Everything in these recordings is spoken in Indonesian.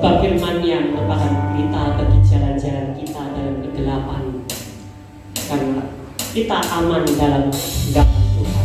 Sebab firman-Nya merupakan pelita bagi jalan-jalan kita dalam kegelapan, karena kita aman dalam genggaman Tuhan.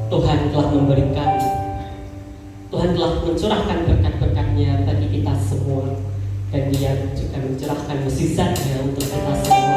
Tuhan telah memberikan, Tuhan telah mencurahkan berkat-berkat-Nya bagi kita semua, dan Dia juga mencurahkan mukjizat-Nya untuk kita semua.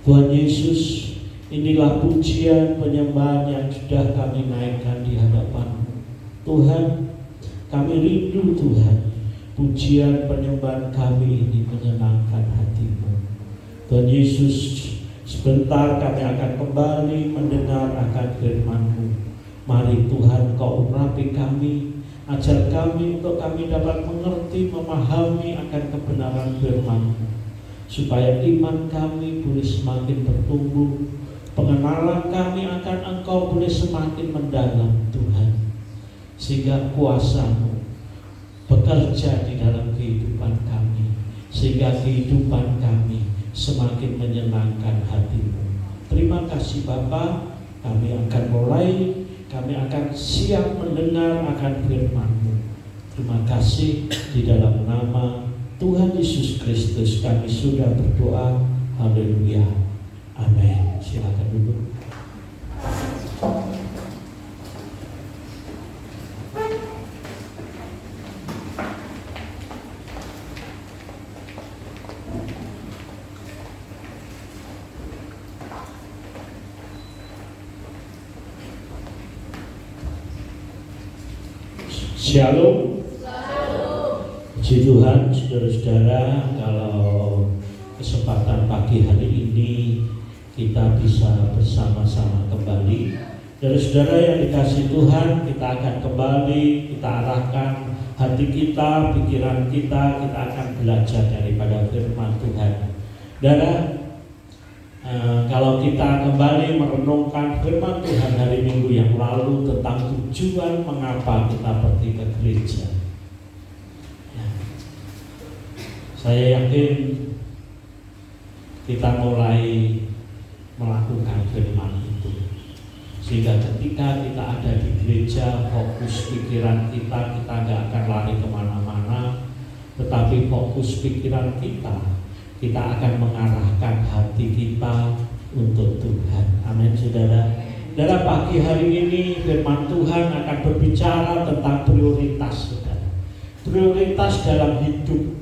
Tuhan Yesus, inilah pujian penyembahan yang sudah kami naikkan di hadapan-Mu. Tuhan, kami rindu Tuhan, pujian penyembahan kami ini menyenangkan hati-Mu. Tuhan Yesus, sebentar kami akan kembali mendengar akan firman-Mu. Mari Tuhan, Kau urapi kami, ajar kami untuk kami dapat mengerti, memahami akan kebenaran firman-Mu, supaya iman kami boleh semakin bertumbuh, pengenalan kami akan Engkau boleh semakin mendalam Tuhan, sehingga kuasa-Mu bekerja di dalam kehidupan kami, sehingga kehidupan kami semakin menyenangkan hati-Mu. Terima kasih Bapa, kami akan mulai, kami akan siap mendengar akan firman-Mu. Terima kasih, di dalam nama Tuhan Yesus Kristus kami sudah berdoa. Haleluya. Amin. Silakan duduk. Shalom. Puji Tuhan, saudara-saudara, kalau kesempatan pagi hari ini kita bisa bersama-sama kembali. Saudara-saudara yang dikasih Tuhan, kita akan kembali, kita arahkan hati kita, pikiran kita akan belajar daripada firman Tuhan. Saudara, kalau kita kembali merenungkan firman Tuhan hari Minggu yang lalu tentang tujuan mengapa kita pergi ke gereja, saya yakin kita mulai melakukan firman itu, sehingga ketika kita ada di gereja, fokus pikiran kita gak akan lari kemana-mana, tetapi fokus pikiran kita akan mengarahkan hati kita untuk Tuhan. Amin, saudara. Dalam pagi hari ini firman Tuhan akan berbicara tentang prioritas, saudara. Prioritas dalam hidup.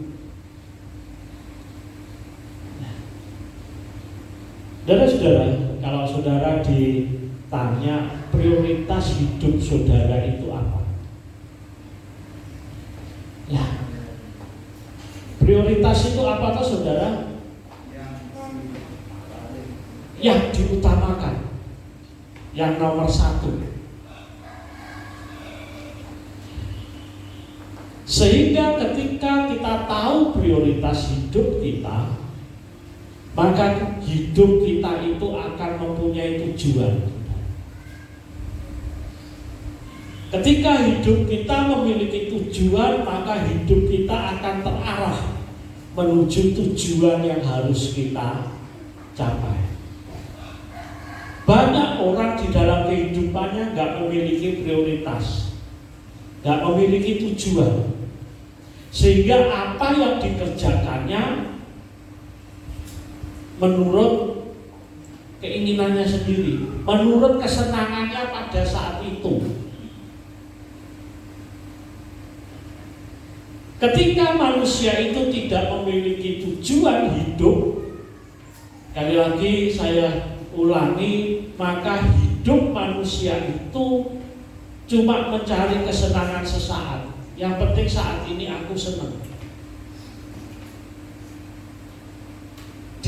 Saudara, kalau saudara ditanya prioritas hidup saudara itu apa? Ya, prioritas itu apa toh saudara? Yang diutamakan, yang nomor satu. Sehingga ketika kita tahu prioritas hidup kita, maka hidup kita itu akan mempunyai tujuan. Ketika hidup kita memiliki tujuan, maka hidup kita akan terarah menuju tujuan yang harus kita capai. Banyak orang di dalam kehidupannya gak memiliki prioritas, gak memiliki tujuan, sehingga apa yang dikerjakannya menurut keinginannya sendiri, menurut kesenangannya pada saat itu. Ketika manusia itu tidak memiliki tujuan hidup, sekali lagi saya ulangi, maka hidup manusia itu cuma mencari kesenangan sesaat. Yang penting saat ini aku senang.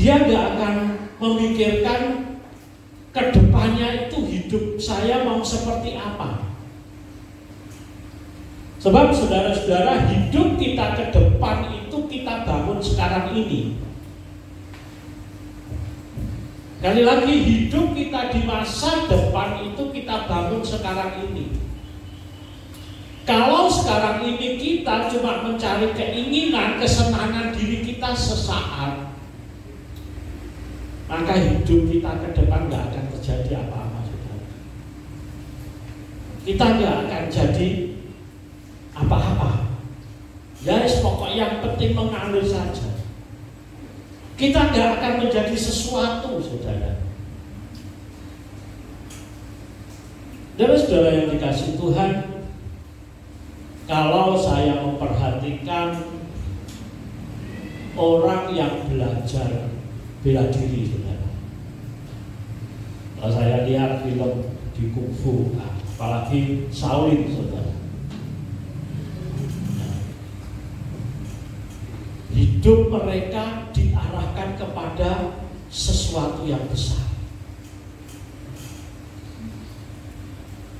Dia gak akan memikirkan kedepannya itu hidup saya mau seperti apa. Sebab saudara-saudara, hidup kita ke depan itu kita bangun sekarang ini. Kali lagi, hidup kita di masa depan itu kita bangun sekarang ini. Kalau sekarang ini kita cuma mencari keinginan, kesenangan diri kita sesaat, maka hidup kita ke depan gak akan terjadi apa-apa, saudara. Kita gak akan jadi apa-apa. Ya, pokoknya yang penting mengalir saja. Kita gak akan menjadi sesuatu, saudara. Saudara yang dikasih Tuhan, kalau saya memperhatikan orang yang belajar bela diri, saudara, Kalau saya lihat film di kungfu, apalagi Shaolin, saudara, hidup mereka diarahkan kepada sesuatu yang besar.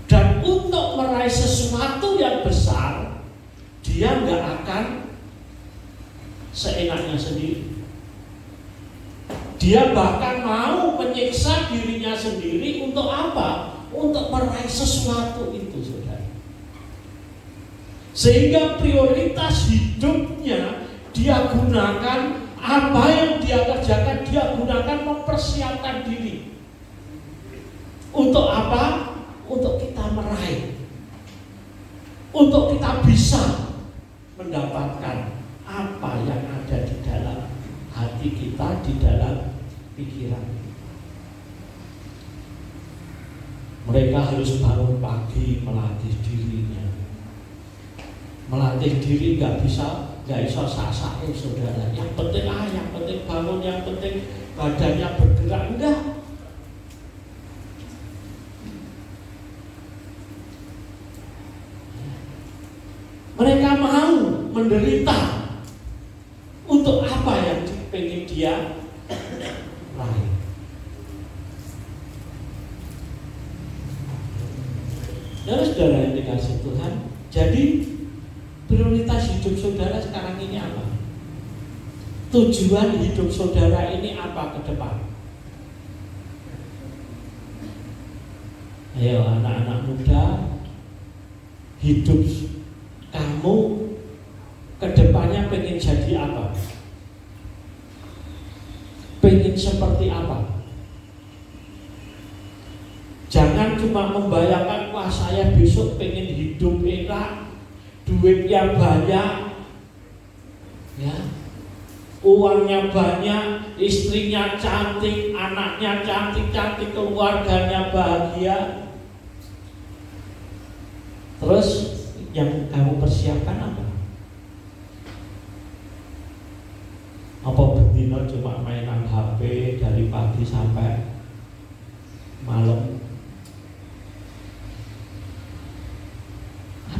Dan untuk meraih sesuatu yang besar, dia nggak akan seenaknya sendiri. Dia bahkan mau menyiksa dirinya sendiri untuk apa? Untuk meraih sesuatu itu, saudara. Sehingga prioritas hidupnya dia gunakan, apa yang dia kerjakan, dia gunakan mempersiapkan diri. Untuk apa? Untuk kita meraih, untuk kita bisa mendapatkan apa yang ada di dalam hati kita, di dalam pikiran. Mereka harus bangun pagi melatih dirinya. Melatih diri nggak bisa sak-sakin, saudara. Yang penting yang penting bangun, yang penting badannya bergerak. Enggak. Mereka mau menderita untuk apa yang pengen dia raih. Saudara yang dikasih Tuhan, jadi prioritas hidup saudara sekarang ini apa? Tujuan hidup saudara ini apa ke depan? Ayo anak-anak muda, hidup kamu kedepannya pengen jadi apa? Pengen seperti apa? Jangan cuma membayangkan, wah saya besok pengen hidup enak, duitnya banyak, ya, uangnya banyak, istrinya cantik, anaknya cantik-cantik, keluarganya bahagia. Terus yang kamu persiapkan apa? Apa betina cuma mainan HP dari pagi sampai malam?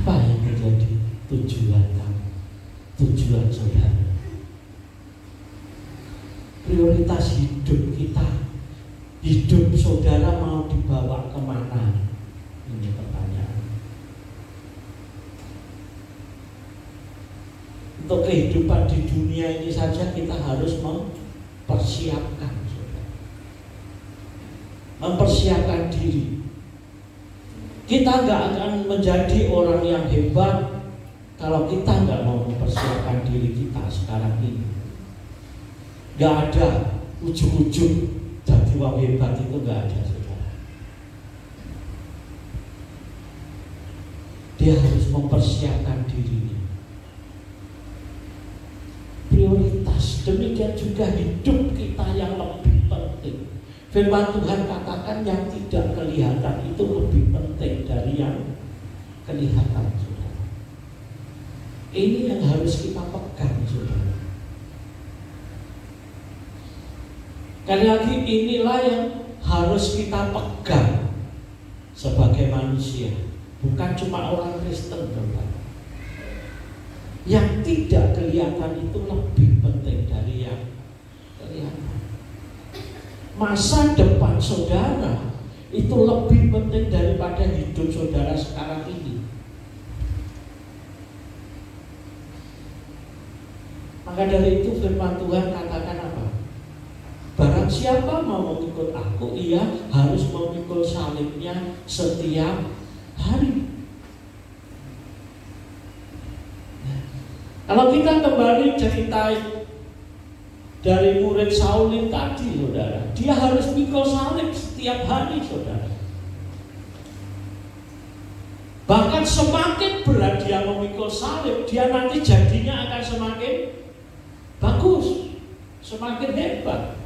Apa yang menjadi tujuan kamu, tujuan saudara? Prioritas hidup kita, hidup saudara mau dibawa kemana? Ini pertanyaan. Untuk kehidupan di dunia ini saja kita harus mempersiapkan, saudara. Mempersiapkan diri. Kita nggak akan menjadi orang yang hebat kalau kita nggak mau mempersiapkan diri kita sekarang ini. Nggak ada ujung-ujung jadi orang hebat, itu nggak ada, saudara. Dia harus mempersiapkan dirinya. Prioritas, demikian juga hidup kita yang lebih penting. Firman Tuhan katakan yang tidak kelihatan itu lebih penting dari yang kelihatan, saudara. Ini yang harus kita pegang, saudara. Sekali lagi, inilah yang harus kita pegang sebagai manusia, bukan cuma orang Kristen, saudara. Yang tidak kelihatan itu lebih penting dari yang kelihatan. Masa depan saudara itu lebih penting daripada hidup saudara sekarang ini. Maka dari itu firman Tuhan katakan apa? Barang siapa mau mengikut aku, ia harus memikul salibnya setiap hari. Nah, kalau kita kembali cerita dari murid Shaolin tadi, saudara, dia harus mikul salib setiap hari, saudara. Bahkan semakin berat dia memikul salib, dia nanti jadinya akan semakin bagus, semakin hebat.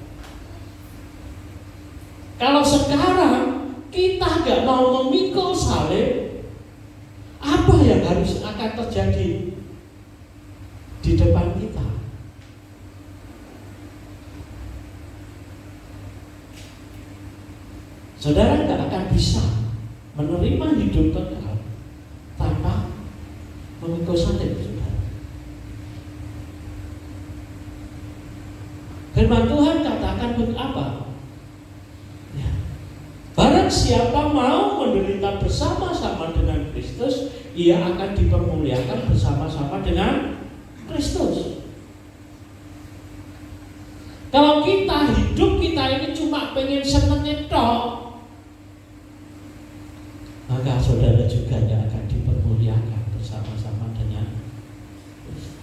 Kalau sekarang kita nggak mau memikul salib, apa yang harus akan terjadi di depan kita? Saudara nggak akan bisa menerima hidup kekal tanpa memikul salib, saudara. Firman Tuhan katakan apa? Ya. Barang siapa mau menderita bersama-sama dengan Kristus, ia akan dipermuliakan bersama-sama dengan Kristus. Kalau kita hidup kita ini cuma pengen senengnya tok, maka saudara juga yang akan dipermuliakan bersama-sama dengan Kristus.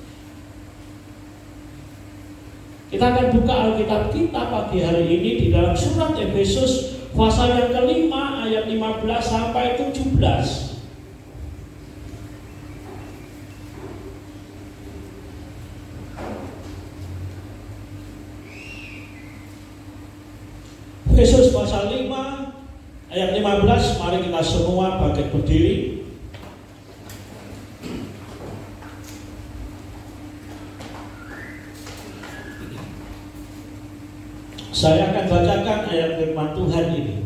Kita akan buka Alkitab kita pagi hari ini di dalam surat Efesus pasal yang kelima ayat 15 sampai 17. Efesus pasal 5 ayat 15, mari kita semua bangkit berdiri. Saya akan bacakan ayat firman Tuhan ini.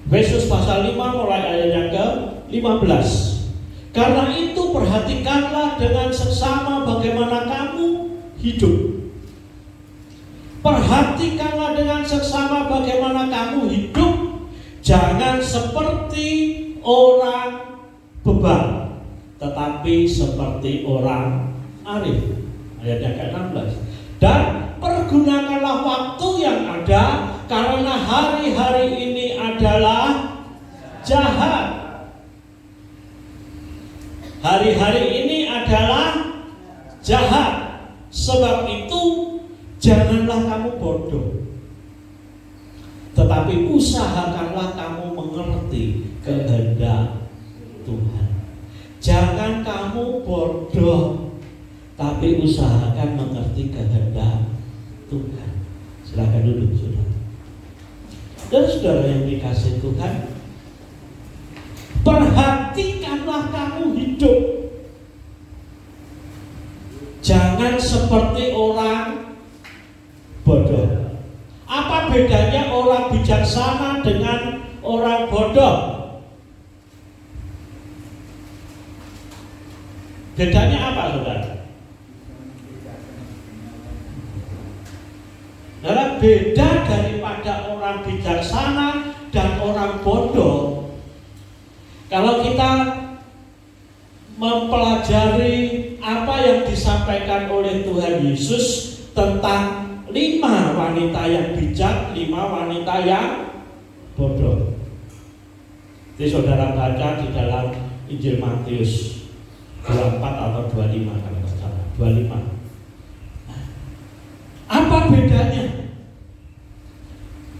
Efesus pasal 5 mulai ayat yang ke-15. Karena itu perhatikanlah dengan seksama bagaimana kamu hidup. Perhatikanlah dengan seksama bagaimana kamu hidup. Jangan seperti orang bebal, tetapi seperti orang arif. Ayat yang ke-16. Dan pergunakanlah waktu yang ada, karena hari-hari ini adalah jahat. Hari-hari ini adalah jahat. Sebab itu janganlah kamu bodoh, tetapi usahakanlah kamu mengerti kehendak Tuhan. Jangan kamu bodoh, tapi usahakan mengerti kehendak Tuhan. Silakan duduk, saudara. Dan saudara yang dikasihi Tuhan, perhatikanlah kamu hidup. Jangan seperti orang bodoh. Apa bedanya orang bijaksana dengan orang bodoh? Bedanya apa, saudara? Nah, beda daripada orang bijaksana dan orang bodoh. Kalau kita mempelajari apa yang disampaikan oleh Tuhan Yesus tentang 5 wanita yang bijak, 5 wanita yang bodoh. Jadi saudara baca di dalam Injil Matius 24 atau 25 kalau tidak salah, 25. Apa bedanya?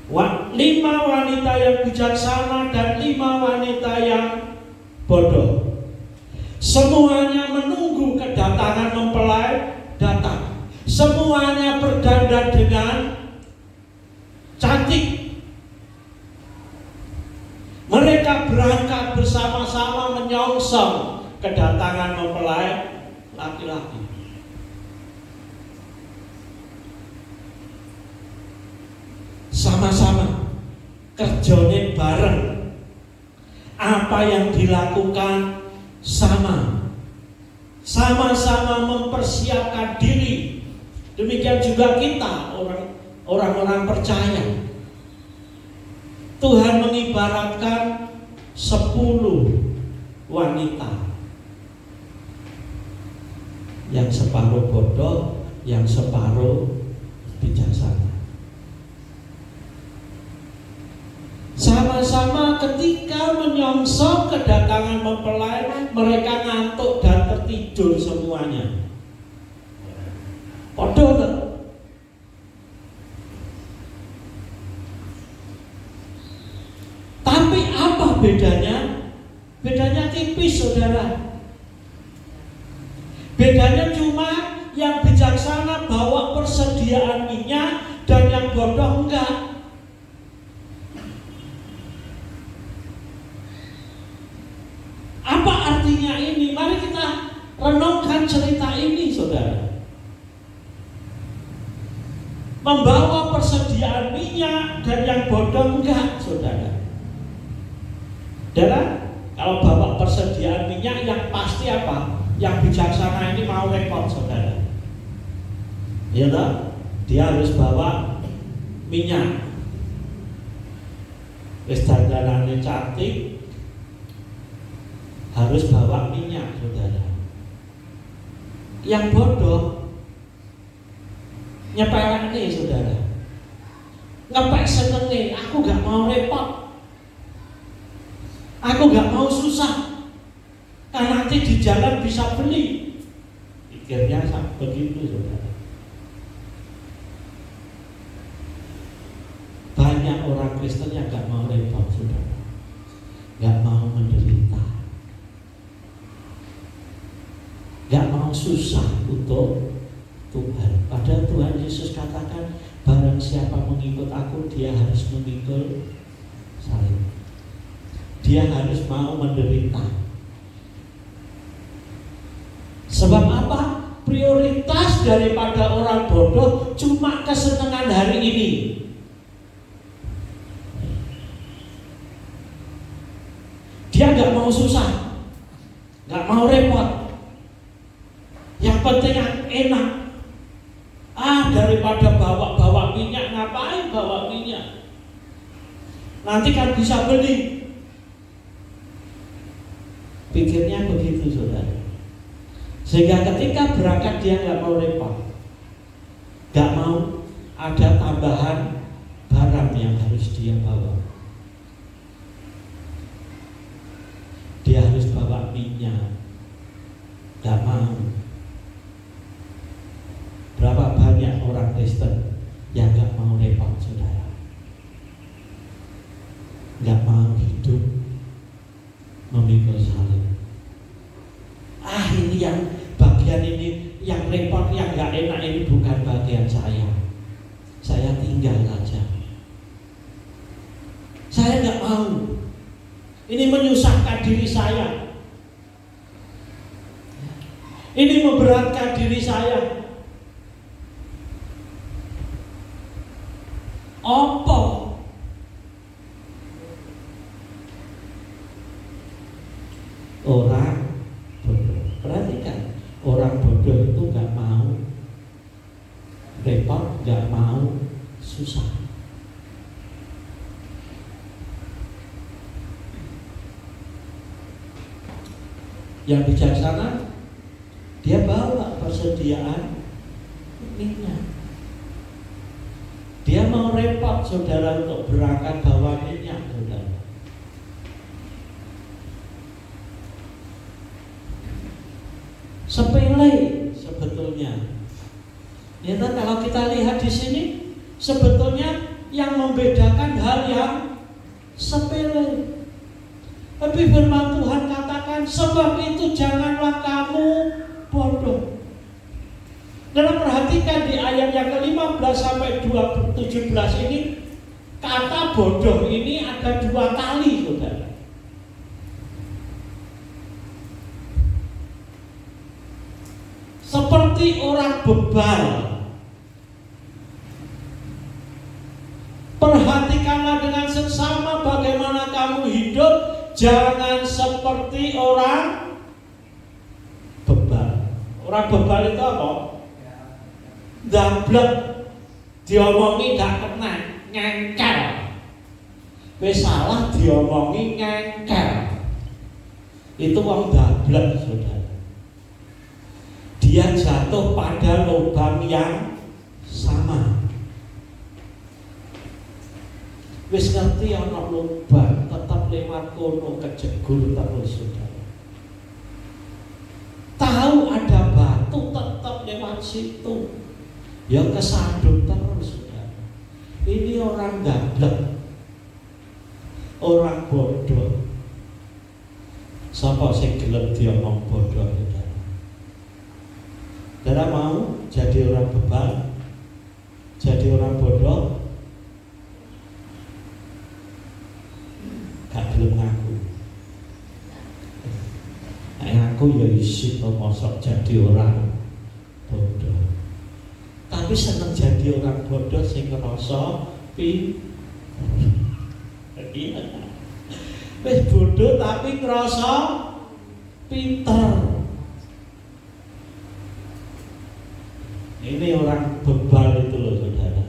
5 wanita yang bijaksana dan 5 wanita yang bodoh. Semuanya menunggu kedatangan mempelai datang. Semuanya berdandan dengan cantik. Mereka berangkat bersama-sama menyongsong kedatangan mempelai laki-laki. Sama-sama kerjanya bareng. Apa yang dilakukan sama. Sama-sama mempersiapkan diri. Demikian juga kita, orang-orang percaya. Tuhan mengibaratkan 10 wanita, yang separuh bodoh, yang separuh bijaksana. Sama-sama ketika menyongsong kedatangan mempelai, mereka ngantuk dan tertidur semuanya. Bodoh. Tapi apa bedanya? Bedanya tipis, saudara. Bedanya cuma yang bijaksana bawa persediaan minyak dan yang bodoh enggak. Apa artinya ini? Mari kita renungkan cerita ini, saudara. Membawa persediaan minyak dan yang bodoh enggak, saudara. Dan kalau bawa persediaan minyak yang pasti apa? Yang bijaksana ini mau repot saudara. Ya toh? Dia harus bawa minyak. Wis dandanane cantik, harus bawa minyak saudara. Yang bodoh nyepelekne saudara. Ngepek senenge, aku gak mau repot. Aku gak mau susah, karena nanti di jalan bisa beli. Pikirnya begitu saudara. Banyak orang Kristen yang gak mau repot saudara, gak mau menderita, gak mau susah untuk Tuhan. Padahal Tuhan Yesus katakan, barang siapa mengikut aku, dia harus memikul salib. Dia harus mau menderita. Sebab apa? Prioritas daripada orang bodoh cuma kesenangan hari ini. Dia gak mau susah, gak mau repot. Yang penting enak. Daripada bawa minyak, ngapain bawa minyak? Nanti kan bisa beli. Pikirnya begitu saudara. Sehingga ketika berangkat dia gak mau repot, gak mau ada tambahan barang yang harus dia bawa. Dia harus bawa minyak, gak mau. Berapa banyak orang Kristen yang gak mau repot saudara, gak mau hidup memikul salib. Ini yang bagian ini, yang repot, yang gak enak ini bukan bagian saya. Saya tinggal saja. Saya gak mau. Ini menyusahkan diri saya. Ini memberatkan diri saya. Apa? Orang bodoh. Perhatikan, orang bodoh itu gak mau repot, gak mau susah. Yang bijaksana, dia bawa persediaan minyak. Dia mau repot saudara untuk berangkat bawa minyak saudara. Sepele sebetulnya. Ya, kalau kita lihat di sini, sebetulnya yang membedakan hal yang sepele. Tapi firman Tuhan katakan, sebab itu janganlah kamu bodoh. Dan perhatikan di ayat yang ke-15 sampai 17 ini, kata bodoh ini ada 2 kali saudara. Seperti orang bebal. Perhatikanlah dengan seksama bagaimana kamu hidup. Jangan seperti orang bebal. Orang bebal itu apa? Dablek, diomongi gak kena, ngengkel. Wis salah diomongi ngengkel. Itu orang dablek saudara. Dia jatuh pada lubang yang sama. Wis ngerti ana lubang, tetap lewat kono kejegur terus saudara. Tahu ada batu, tetap lewat situ. Ya kesandung terus saudara. Ini orang gablek, orang bodoh. Sapa sing gelem diomong bodoh saudara? Saudara mau jadi orang bebal, jadi orang bodoh? Gak gelem ngaku. Ngaku ya isi mosok jadi orang bodoh. Tapi seneng jadi orang bodoh sing ngerasa Wis bodoh tapi ngerasa pinter. Ini orang bebal itu loh saudara.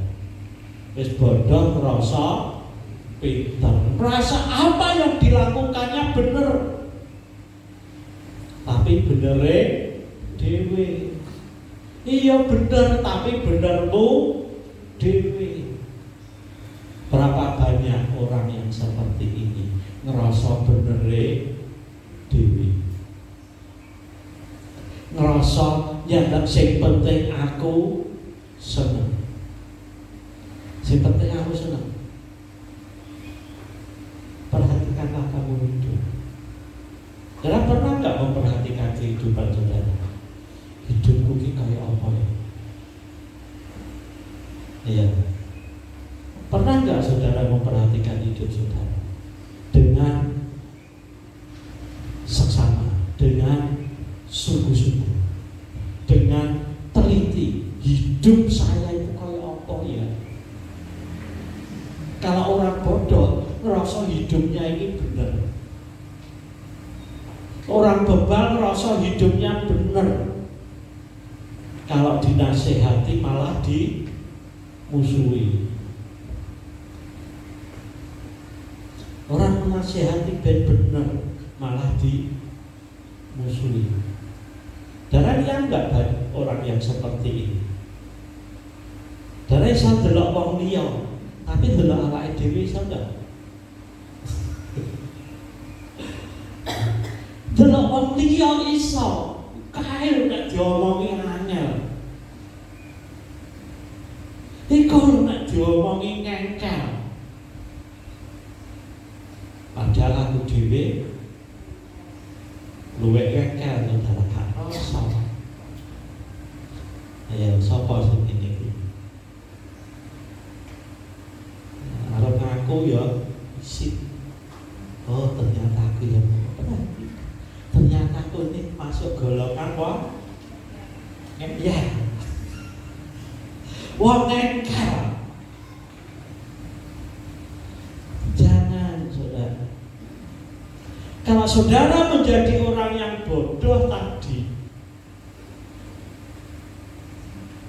Wis bodoh ngerasa pinter, merasa apa yang dilakukannya bener, tapi benere dewe. Iya bener, tapi benermu dewe. Berapa banyak orang yang seperti ini, ngerasa benere dewe, ngerasa yang penting aku seneng, sing penting aku seneng. Perhatikanlah kamu hidup. Karena pernah nggak memperhatikan kehidupan saudara? Hidupku ini kayak apa ya? Iya. Pernah nggak saudara memperhatikan hidup saudara dengan seksama, dengan sungguh-sungguh, dengan teliti? Hidup saya itu kayak apa ya? Kalau orang bodoh ngerasa hidupnya ini benar, orang bebal ngerasa hidupnya benar. Kalau dinasehati malah dimusuhi. Orang menasehati ben benar malah dimusuhi. Dan yang enggak banyak orang yang seperti ini. Dan saya delok wong liya, tapi delok awake dhewe iso enggak? Delok wong liya iso, kae nek diomongi angel. Iku nek diomongi ngengkel. Padahal aku dhewe luwih ngengkel saudara gak rasa. Ayo sapa sing ngene? Arep ngaku ya sip. Oh ternyata aku yang ternyata aku ini masuk golongan wong ngengkel. Wong ngengkel. Jangan saudara. Kalau saudara menjadi orang yang bodoh tadi,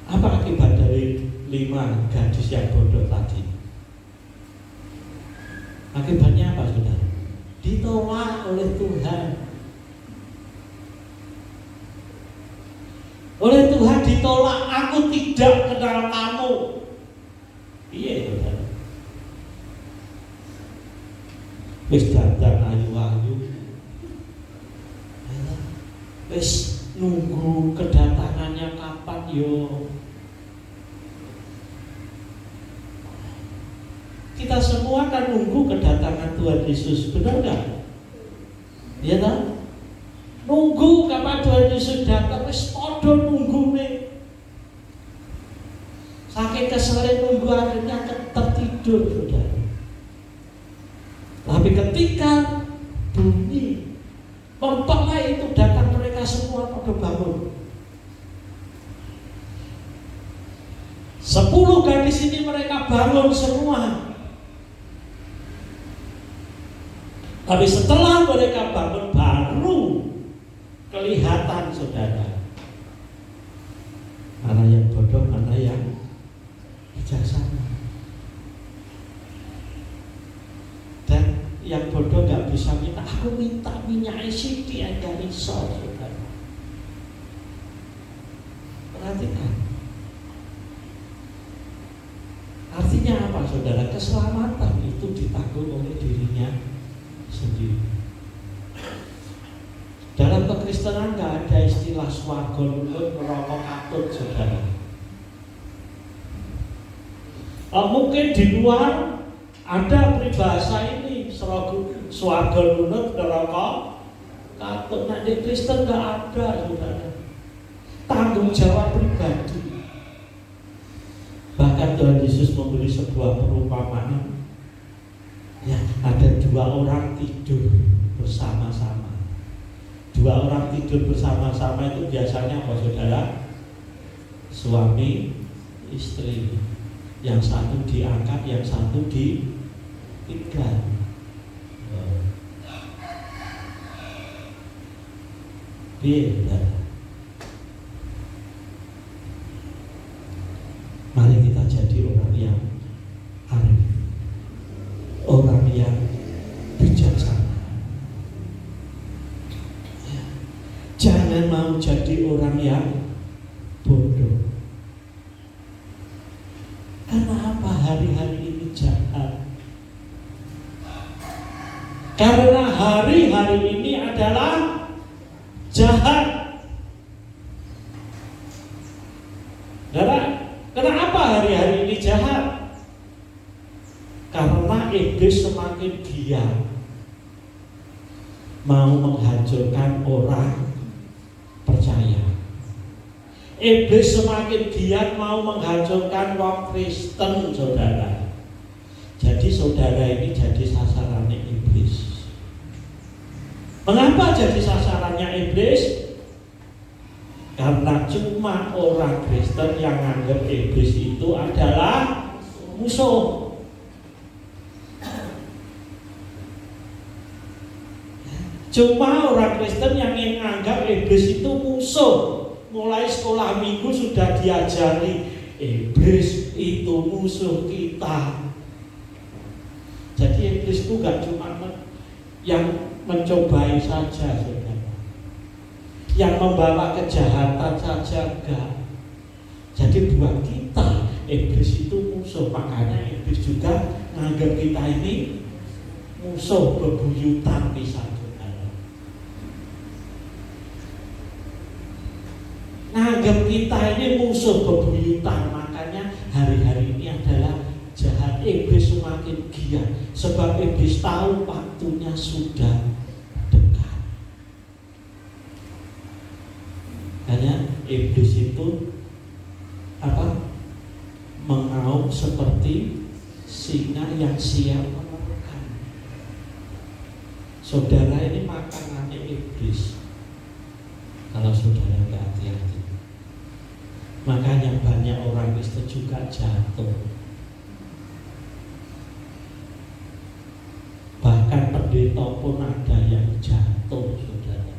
apa akibat dari 5 gadis yang bodoh tadi? Akibatnya apa saudara? Ditolak oleh Tuhan. Oleh Tuhan ditolak, aku tidak kenal kamu. Iya saudara. Wis dandan ayu-ayu, wis nunggu kedatangannya kapan yo. Kita semua kan nunggu kedatangan Tuhan Yesus, benar nggak? Iya kan? Nunggu kapan Tuhan Yesus datang, wis padha nunggune. Saking kesel nunggu akhirnya tertidur, saudara. Tapi ketika bunyi mempelai itu datang, mereka semua pada bangun. 10 gadis ini mereka bangun semua. Tapi setelah mereka bangun baru kelihatan saudara, mana yang bodoh, mana yang bijaksana. Dan yang bodoh gak bisa minta, aku minta minyak isi dia gak bisa saudara. Perhatikan. Artinya apa saudara? Keselamatan itu ditanggung oleh dirinya sendiri. Dalam kekristenan gak ada istilah swarga lunut neraka katut saudara. Mungkin di luar ada peribahasa ini, swarga lunut neraka katut. Nah di Kristen gak ada saudara. Tanggung jawab pribadi. Bahkan Tuhan Yesus memberi sebuah perumpamaan. Ya, ada 2 orang tidur bersama-sama. 2 orang tidur bersama-sama itu biasanya apa saudara? Suami istri. Yang satu diangkat, yang satu ditinggal. Beda. Mari kita jadi orang yang arif, orang yang bijaksana. Jangan mau jadi orang yang bodoh. Karena apa? Hari-hari ini jahat. Karena hari-hari ini adalah jahat. Kenapa hari-hari ini jahat? Karena iblis semakin giat mau menghancurkan orang percaya. Iblis semakin giat mau menghancurkan orang Kristen, saudara. Jadi saudara ini jadi sasarannya iblis. Mengapa jadi sasarannya iblis? Karena cuma orang Kristen yang anggap iblis itu adalah musuh. Cuma orang Kristen yang menganggap iblis itu musuh. Mulai sekolah minggu sudah diajari iblis itu musuh kita. Jadi iblis itu gak cuma yang mencobai saja, saudara, yang membawa kejahatan saja, enggak. Jadi buat kita iblis itu musuh. Makanya iblis juga menganggap kita ini musuh bebuyutan bisa. Anggap kita ini musuh bebuyutan. Makanya hari-hari ini adalah jahat. Iblis semakin giat sebab iblis tahu waktunya sudah dekat. Hanya iblis itu mengaum seperti singa yang siap memakan. Saudara, ini makanannya iblis. Kalau saudara nggak hati-hati, makanya banyak orang Kristen juga jatuh. Bahkan pendeta pun ada yang jatuh, saudara.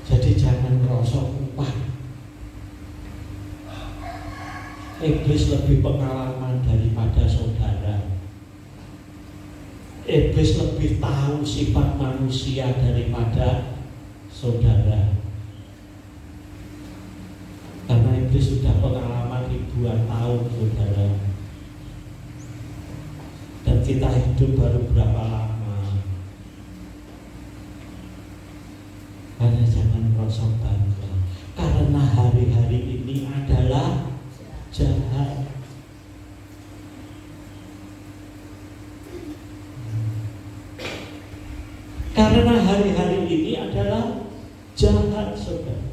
Jadi jangan merosot upah. Iblis lebih pengalaman daripada saudara. Iblis lebih tahu sifat manusia daripada saudara. Karena iblis sudah pengalaman ribuan tahun, saudara. Dan kita hidup baru berapa lama. Karena jangan merasa bangga. Karena hari-hari ini adalah jahat. Karena hari-hari ini adalah jahat, saudara.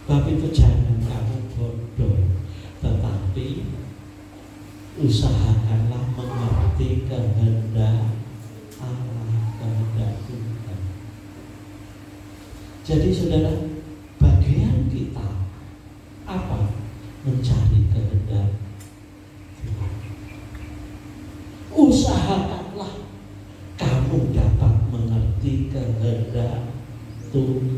Sebab itu jangan kamu bodoh, tetapi usahakanlah mengerti kehendak Allah, kehendak Tuhan. Jadi saudara, bagian kita apa? Mencari kehendak Tuhan. Usahakanlah kamu dapat mengerti kehendak Tuhan.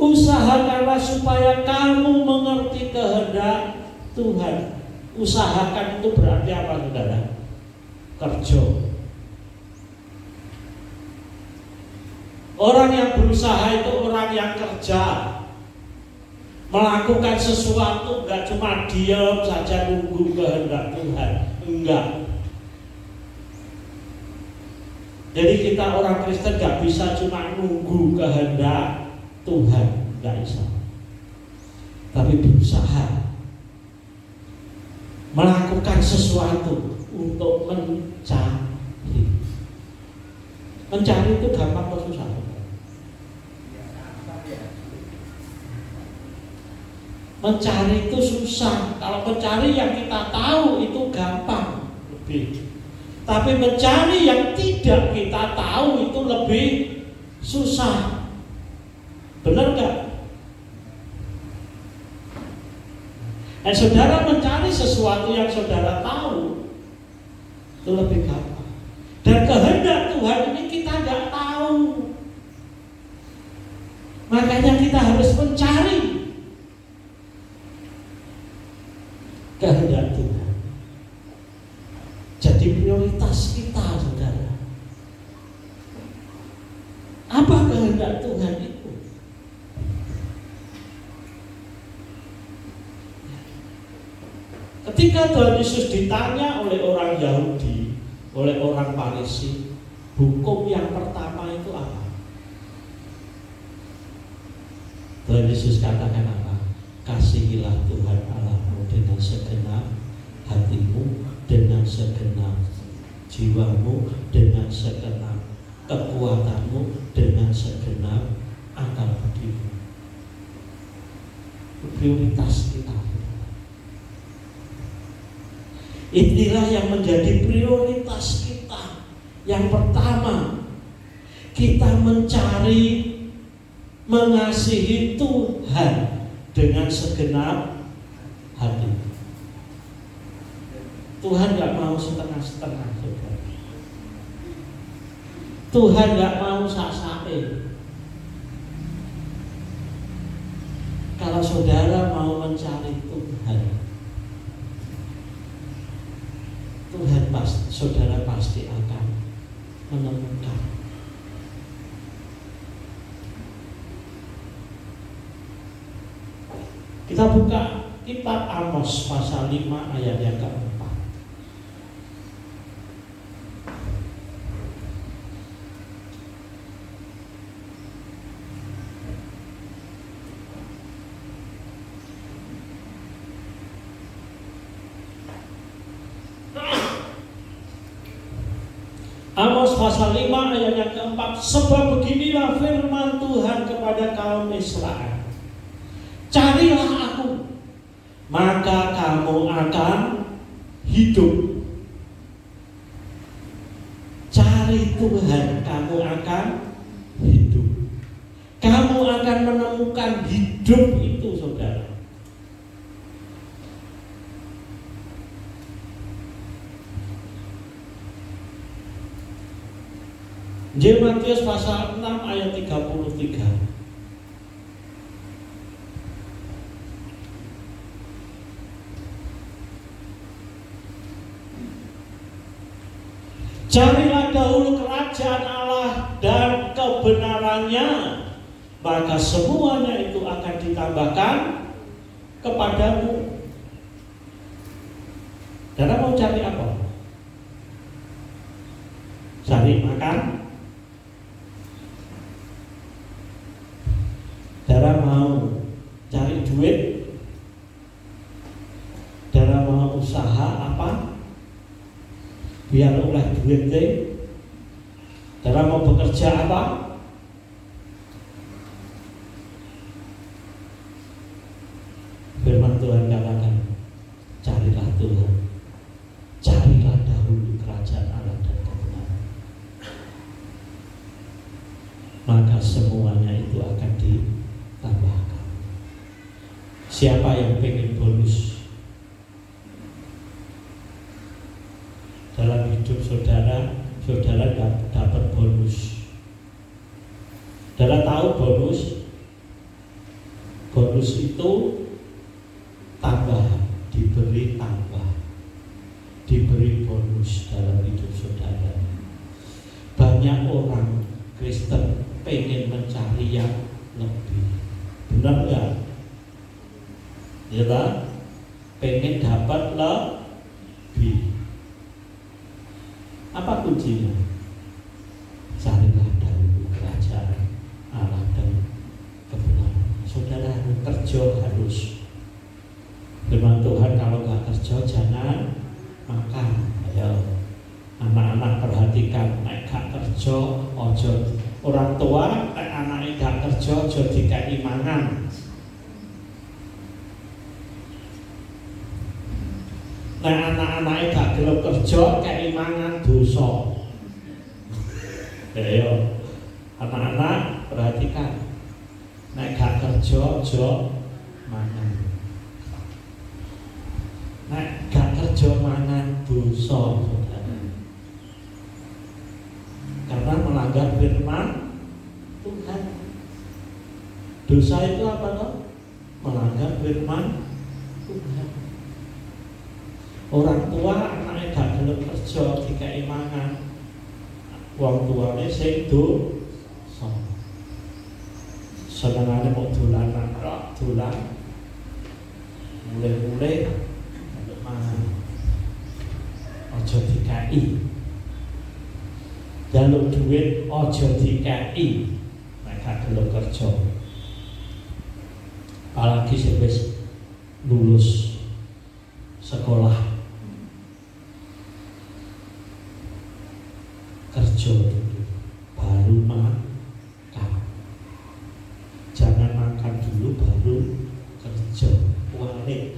Usahakanlah supaya kamu mengerti kehendak Tuhan. Usahakan itu berarti apa, saudara? Kerja. Orang yang berusaha itu orang yang kerja, melakukan sesuatu, gak cuma diam saja nunggu kehendak Tuhan. Enggak. Jadi kita orang Kristen gak bisa cuma nunggu kehendak Tuhan, gak bisa. Tapi berusaha melakukan sesuatu untuk mencari. Mencari itu gampang atau susah? Mencari itu susah. Kalau mencari yang kita tahu itu gampang lebih. Tapi mencari yang tidak kita tahu itu lebih susah. Benar gak? Dan saudara mencari sesuatu yang saudara tahu itu lebih gampang. Dan kehendak Tuhan ini kita gak tahu. Makanya kita harus mencari kehendak Tuhan. Jadi prioritas kita, saudara. Apa kehendak Tuhan itu? Ketika Tuhan Yesus ditanya oleh orang Yahudi, oleh orang Farisi, hukum yang pertama itu apa? Tuhan Yesus katakan apa? Kasihilah Tuhan Allahmu dengan segenap hatimu, dengan segenap jiwamu, dengan segenap kekuatanmu, dengan segenap akal budimu. Prioritas kita. Inilah yang menjadi prioritas kita. Yang pertama, kita mencari mengasihi Tuhan dengan segenap hati. Tuhan gak mau setengah-setengah, saudara. Tuhan gak mau sak-sake. Kalau saudara mau mencari Tuhan pasti, saudara pasti akan menemukan. Kita buka kitab Amos pasal 5 ayat yang keempat. Amos pasal 5 ayat yang keempat. Sebab beginilah firman Tuhan kepada kaum Israel. Carilah aku, maka kamu akan hidup. Cari Tuhan, kamu akan hidup. Kamu akan menemukan hidup itu, saudara. Injil Matius pasal 6 ayat 33. Carilah dahulu kerajaan Allah dan kebenarannya, maka semuanya itu akan ditambahkan kepadamu. Saudara mau cari apa? Cari makan? Saudara mau cari duit? Saudara mau usaha apa? Biar oleh duit deh. Saudara mau bekerja apa? Firman Tuhan katakan, carilah Tuhan, carilah dahulu kerajaan Allah dan kebenaran, maka semuanya itu akan ditambahkan. Siapa yang pengen bonus dalam hidup saudara? Saudara dapat bonus. Saudara tahu bonus? Bonus itu tambah, diberi tambah, diberi bonus dalam hidup saudara. Banyak orang Kristen pengen mencari yang lebih, benar nggak? Ya tak? Pengen dapat lebih. Apa kuncinya? Carilah dahulu kerajaan Allah dan kebenaran. Saudara kerja harus. Firman Tuhan, kalau nggak kerja jangan makan. Ayo, anak-anak perhatikan, nek gak kerja ojo, orang tua nek anaknya gak kerja ojo dikai mangan. Nah, anak-anaknya gak gelem kerja kei mangan dosa. Ayo, anak-anak perhatikan, nek gak kerja ojo mangan. Nek gak kerja mangan dosa, saudara. Karena melanggar firman Tuhan. Dosa itu apa toh? Melanggar firman Tuhan. Orang tua anaknya gak gelem kerja dikai mangan, wong tuane sing dosa. Senengane mau dolanan tok, dolan. Mulai-mulai mangan. Aja dikai. Jaluk duit aja dikai. Nek gak gelem kerja. Apalagi sing wis lulus sekolah. Kerja dulu baru makan. Jangan makan dulu baru kerja. Walik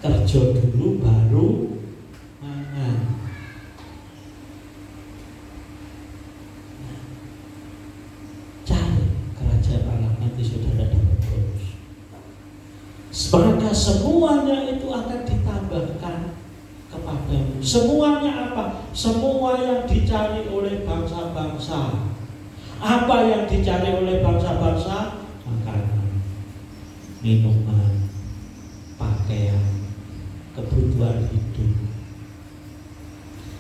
kerja dulu baru makan. Cari kerajaan Allah, nanti saudara dapat bonus. Maka semuanya itu akan ditambahkan kepadamu. Semuanya apa? Semua yang dicari oleh bangsa-bangsa. Apa yang dicari oleh bangsa-bangsa? Makanan, minuman, pakaian, kebutuhan hidup.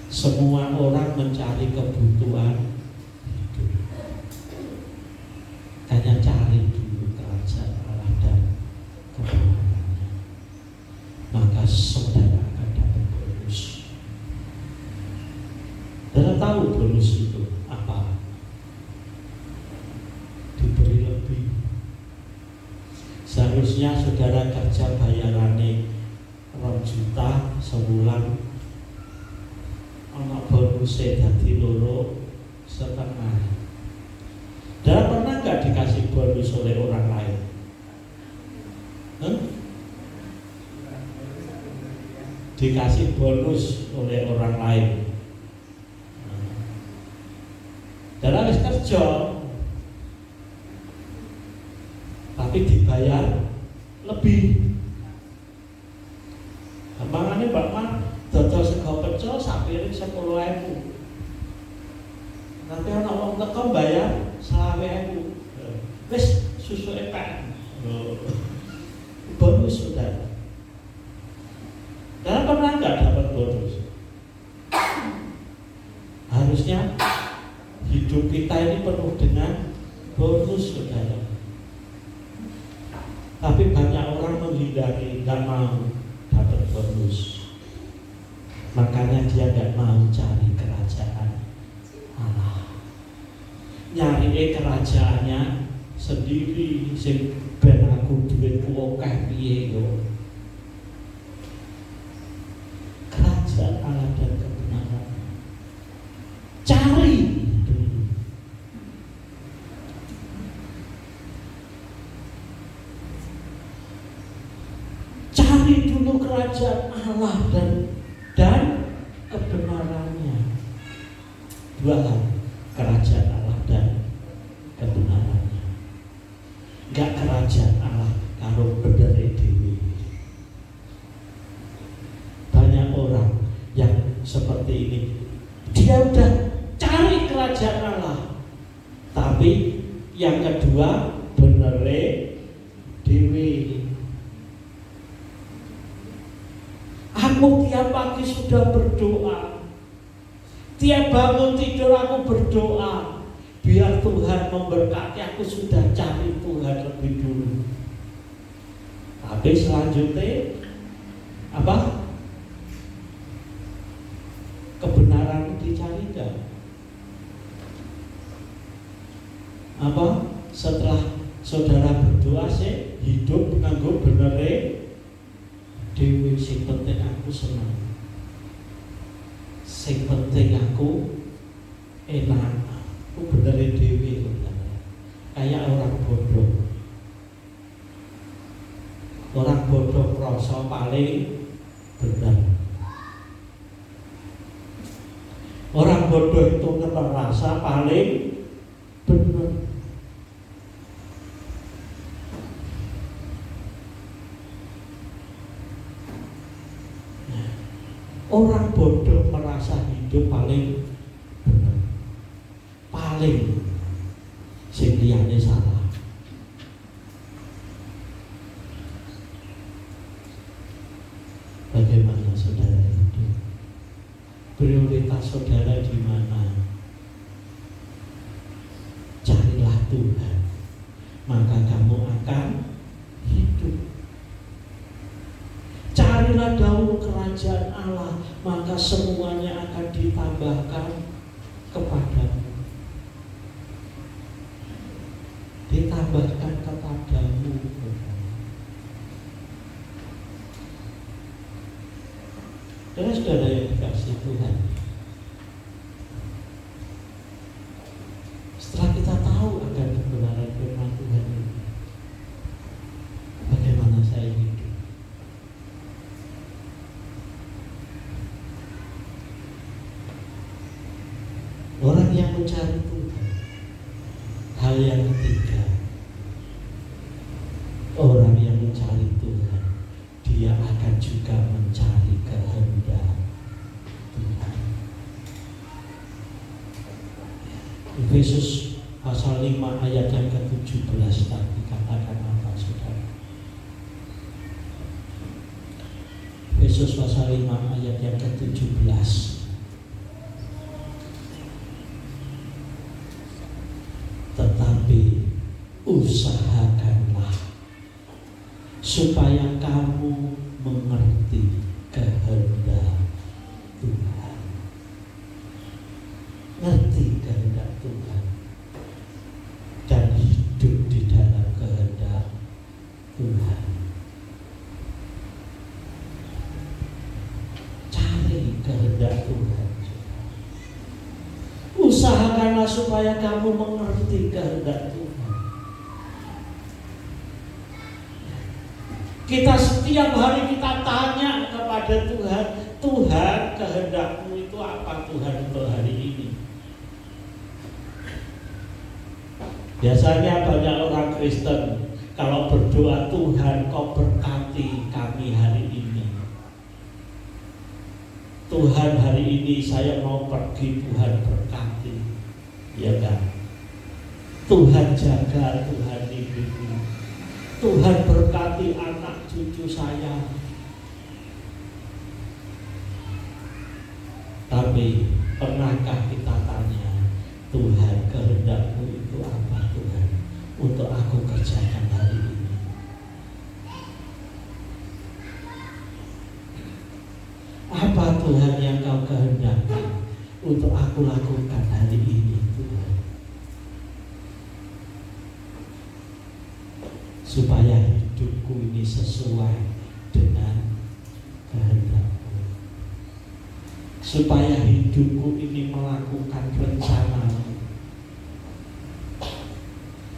Semua orang mencari kebutuhan hidup. Hanya cari dulu kerajaan Allah dan kebenarannya, maka saudara akan dapat bonus. Saudara tahu bonus itu apa? Diberi lebih. Seharusnya saudara kerja bayarannya 2 juta sebulan, anak bonusnya dadi 2,5. Saudara pernah nggak dikasih bonus oleh orang lain? Dikasih bonus oleh orang lain. Saudara harus kerja, tapi dibayar lebih. Gampangannya Mbak Man dodol sego pecel sak piring 10.000. Tapi ana wong teko bayar 20.000. Wis susuke pak. Bonus sudah. Dan pernah nggak dapat bonus? Harusnya hidup kita ini penuh dengan bonus, saudara. Tapi banyak orang menghindari, nggak mau dapat bonus. Makanya dia nggak mau cari kerajaan Allah. Nyari kerajaannya sendiri, sing ben aku duitku akeh piye yo. Kerajaan Allah dan kebenaran. Cari dulu. Cari dulu kerajaan Allah dan kebenarannya. 2 hal, kerajaan Allah dan kebenarannya. Enggak kerajaan Allah karo bener dhewe. Banyak orang yang seperti ini. Dia udah cari kerajaan Allah, tapi yang kedua bener dhewe. Aku tiap pagi sudah berdoa, tiap bangun tidur aku berdoa, biar Tuhan memberkati. Aku sudah cari Tuhan lebih dulu. Tapi selanjutnya apa? Kebenaran dicari enggak? Apa? Setelah saudara berdoa sih hidup nganggo bener dewi. Sing penting aku senang, sing penting aku enak, aku bener dewi. Kayak orang bodoh. Orang bodoh merasa paling benar. Orang bodoh itu merasa paling benar. Orang bodoh merasa hidup paling benar, paling sing liyane salah. saudara di mana, carilah Tuhan, maka kamu akan hidup. Carilah dahulu kerajaan Allah, maka semuanya akan ditambahkan kepadamu. Ditambahkan kepadamu. Saudara yang dikasihi Tuhan, setelah kita tahu akan kebenaran firman Tuhan ini, bagaimana saya hidup? Orang yang mencari Tuhan, hal yang ketiga, orang yang mencari Tuhan, dia akan juga mencari kehendak Tuhan. Efesus pasal 5 ayat yang ke-17 tadi katakan apa, saudara? Efesus pasal 5 ayat yang ke-17. Tetapi usahakanlah supaya kamu mengerti kehendak Tuhan. Ngerti kehendak Tuhan dan hidup di dalam kehendak Tuhan. Cari kehendak Tuhan. Usahakanlah supaya kamu mengerti kehendak Tuhan. Kita setiap hari kita tanya kepada Tuhan, Tuhan kehendakmu itu apa Tuhan untuk hari ini? Biasanya banyak orang Kristen kalau berdoa, Tuhan kau berkati kami hari ini. Tuhan hari ini saya mau pergi, Tuhan berkati. Ya kan? Tuhan jaga, Tuhan lindungi. Tuhan berkati anak cucu saya. Tapi pernahkah kita tanya, Tuhan kehendakmu itu apa Tuhan untuk aku kerjakan hari ini? Apa Tuhan yang kau kehendaki untuk aku lakukan hari ini Tuhan? Supaya hidupku ini sesuai dengan kehendak-Mu, supaya hidupku ini melakukan rencana-Mu.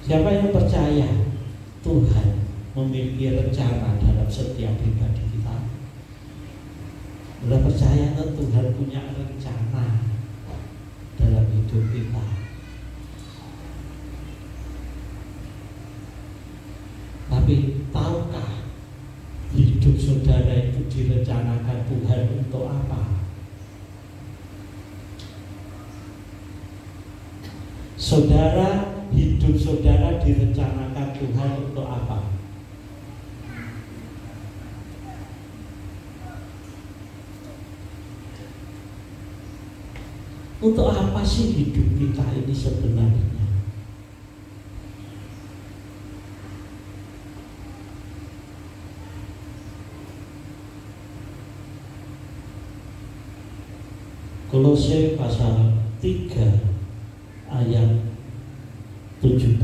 Siapa yang percaya Tuhan memiliki rencana dalam setiap pribadi kita? Sudah percaya Tuhan punya rencana dalam hidup kita? Tapi tahukah hidup saudara itu direncanakan Tuhan untuk apa? Saudara, hidup saudara direncanakan Tuhan untuk apa? Untuk apa sih hidup kita ini sebenarnya? Kolose pasal 3 ayat 17.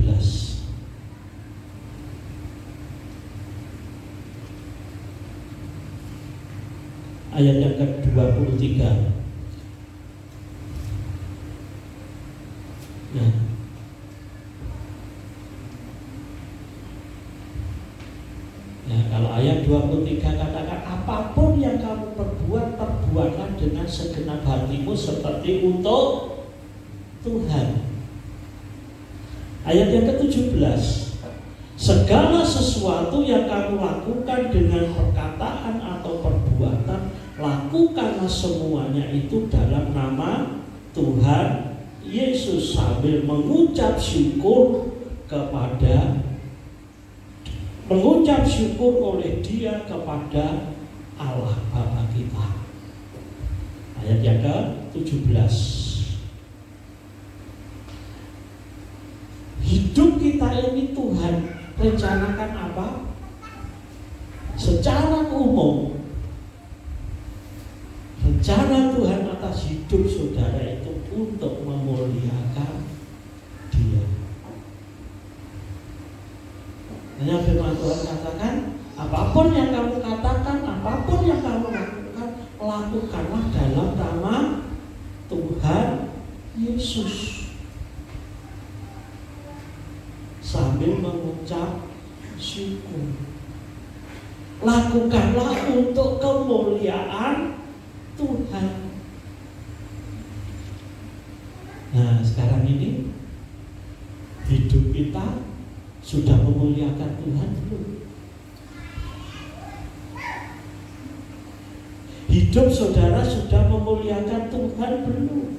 Ayat yang ke-23. Nah, kalau ayat 23 katakan, apapun yang kamu perbuat, perbuatlah dengan segenap hatimu seperti untuk Tuhan. Ayat yang ke-17, segala sesuatu yang kamu lakukan dengan perkataan atau perbuatan, lakukanlah semuanya itu dalam nama Tuhan Yesus sambil mengucap syukur oleh Dia kepada Allah Bapa kita. Ayat yang ke-17. Hidup kita ini Tuhan rencanakan apa? Secara umum, rencana Tuhan atas hidup saudara itu untuk memuliakan Dia. Hanya firman Tuhan katakan, apapun yang kamu katakan, apapun yang kamu lakukan, lakukanlah dalam nama Tuhan Yesus, sambil mengucap syukur. Lakukanlah untuk kemuliaan Tuhan. Nah, sekarang ini hidup kita sudah memuliakan Tuhan belum? Hidup saudara sudah memuliakan Tuhan belum?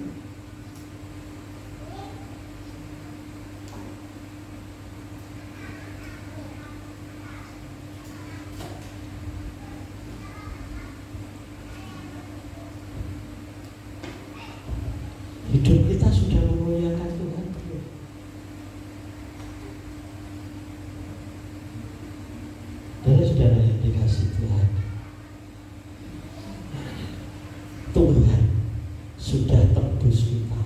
Hidup kita sudah memuliakan Tuhan belum? Saudara-saudara yang dikasihi Tuhan, Tuhan sudah tebus kita.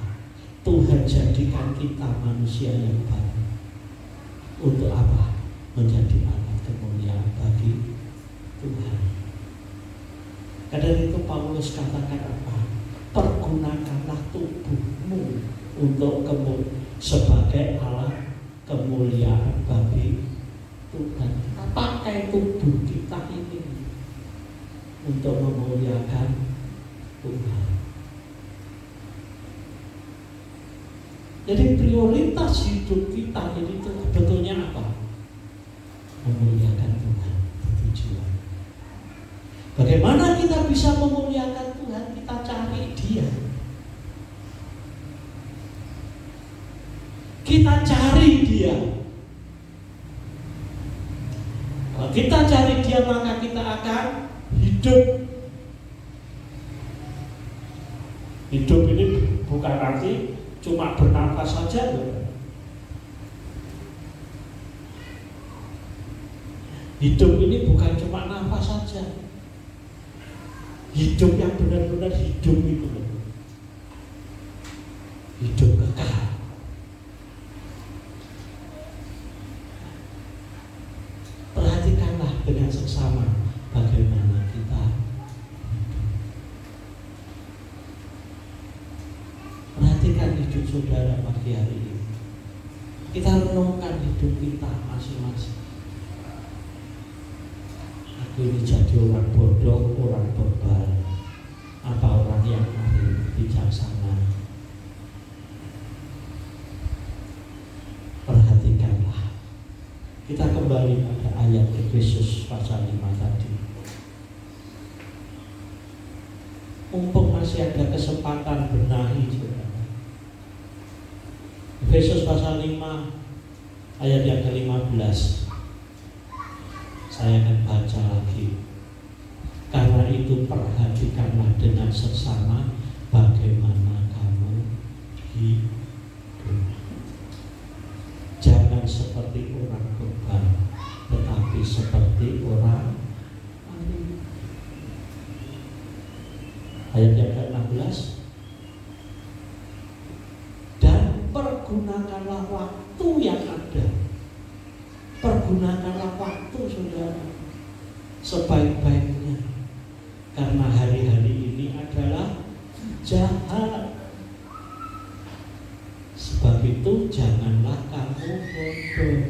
Tuhan jadikan kita manusia yang baru. Untuk apa? Menjadi alat kemuliaan bagi Tuhan. Kadang itu Paulus katakan apa? Pergunakanlah tubuhmu untuk sebagai alat kemuliaan bagi Tuhan. Kita pakai tubuh kita ini untuk memuliakan Tuhan. Jadi prioritas hidup kita ini itu sebetulnya apa? Memuliakan Tuhan. Tujuan. Bagaimana kita bisa memuliakan Tuhan? Kita cari Dia. Kita cari Dia. Kalau kita cari Dia, maka kita akan hidup. Hidup ini bukan arti cuma bernafas saja, loh. Hidup ini bukan cuma nafas saja. Hidup yang benar-benar hidup itu, loh. Hidup kekal. Perhatikanlah dengan seksama bagaimana kita hidup. Perhatikan hidup saudara pagi hari ini. Kita renungkan hidup kita masing-masing. Aku ini jadi orang bodoh, orang bebal, apa orang yang arif, bijaksana? Perhatikanlah. Kita kembali pada ayat Efesus pasal 5 tadi. Mumpung masih ada kesempatan benahi, saudara. Efesus pasal 5 ayat yang ke-15. Saya akan baca lagi. Karena itu perhatikanlah dengan seksama bagaimana kamu hidup. Jangan seperti orang bebal, tetapi seperti orang arif. Ayat yang ke-16. Dan pergunakanlah waktu yang ada. Pergunakanlah waktu saudara sebaik-baiknya, karena hari-hari ini adalah jahat. Sebab itu janganlah kamu bodoh,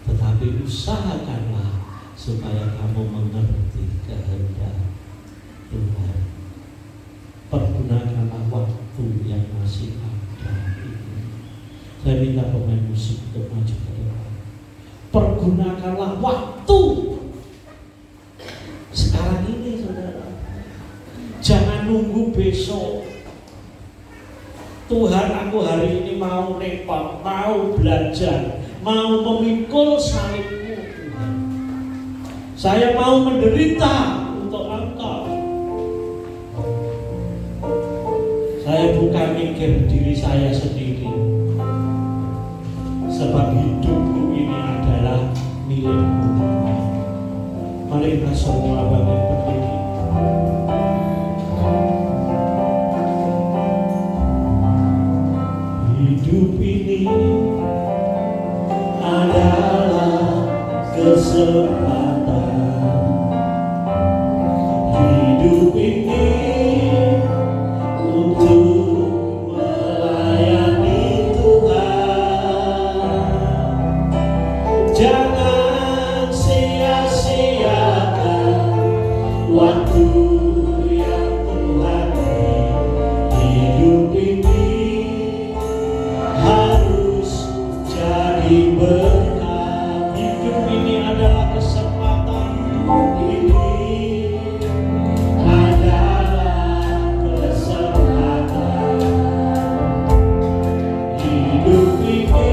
tetapi usahakanlah supaya kamu mengerti kehendak Tuhan. Pergunakanlah waktu yang masih ada ini. Saya minta pemain musik untuk maju ke depan. Pergunakanlah waktu sekarang ini, saudara. Jangan nunggu besok. Tuhan, aku hari ini mau repot, mau belajar, mau memikul salibmu, Tuhan. Saya mau menderita untuk Engkau. memikir diri saya sendiri, sebab hidupku ini adalah milikmu. Mari kita semua bangkit berdiri. Hidup ini adalah kesempatan. Hidup ini untuk melayani Tuhan. Jangan sia-siakan waktu yang Tuhan beri. Hidup ini harus jadi berkat. Hidup ini adalah kesempatan. Ini adalah kesempatan. Hidup ini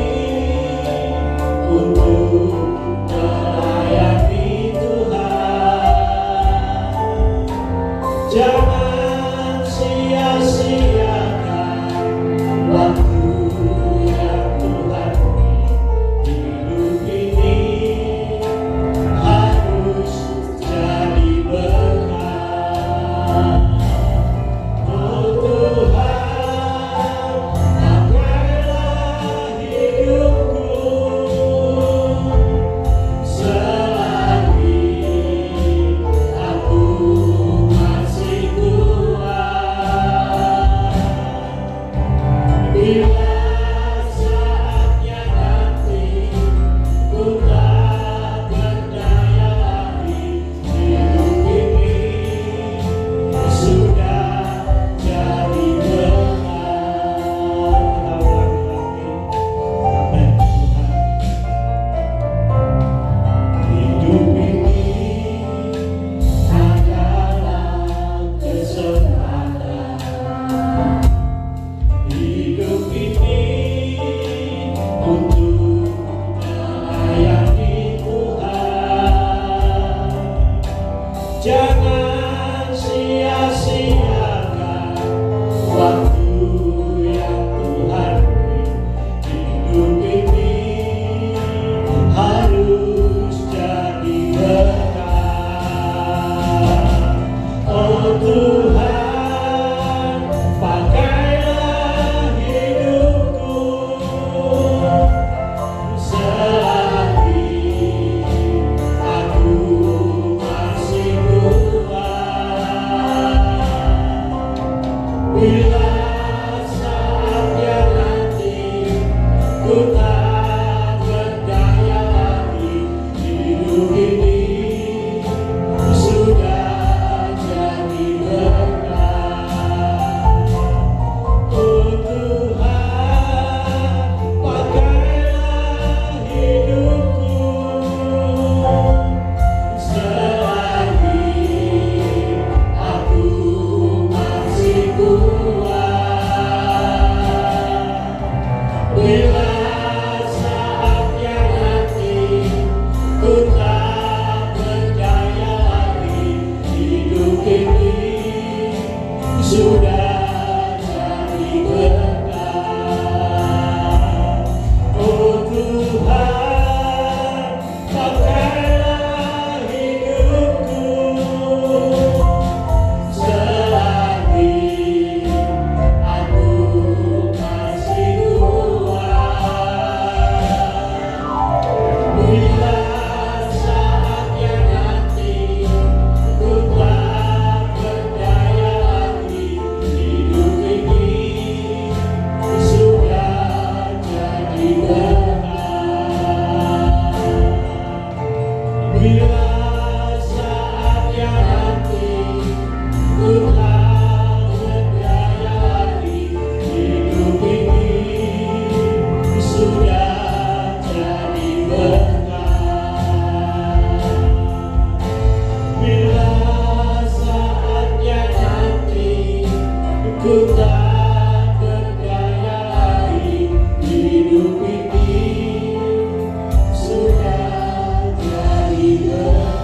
untuk melayani Tuhan. Jangan sia-siakan waktu yang Tuhan beri. Hidup ini harus jadi berkat. Oh Tuhan, pakailah hidupku selagi aku masih kuat. Bila saatnya nanti ku tak berdaya lagi, hidup ini sudah jadi berkat. Kita ulangi lagi. Amin Tuhan. Hidup ini adalah kesempatan. Hidup ini untuk melayani Tuhan. Jangan sia-siakan waktu yang Tuhan beri. Hidup ini harus jadi berkat. Oh Tuhan, pakailah hidupku selagi aku masih kuat. Bila saatnya nanti ku tak berdaya lagi, hidup ini sudah jadi berkat. Oh Tuhan, pakailah hidupku selagi aku masih kuat. Bila saatnya nanti ku tak berdaya lagi, hidup ini sudah jadi berkat. Oh Tuhan, pakailah hidupku selagi aku masih kuat. Bila saatnya nanti ku tak berdaya lagi, hidup ini sudah jadi berkat. Bila saatnya nanti ku tak berdaya lagi, hidup ini sudah jadi berkat. Bila saatnya nanti ku tak berdaya lagi, hidup ini sudah jadi berkat.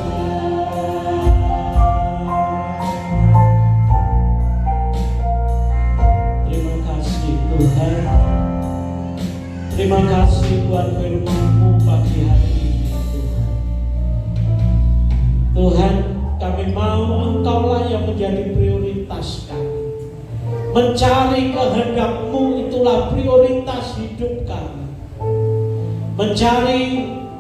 Terima kasih Terima kasih buat firman-Mu pagi hari ini Tuhan. Tuhan, kami mau Engkaulah yang menjadi prioritas kami. Mencari kehendak-Mu itulah prioritas hidup kami. Mencari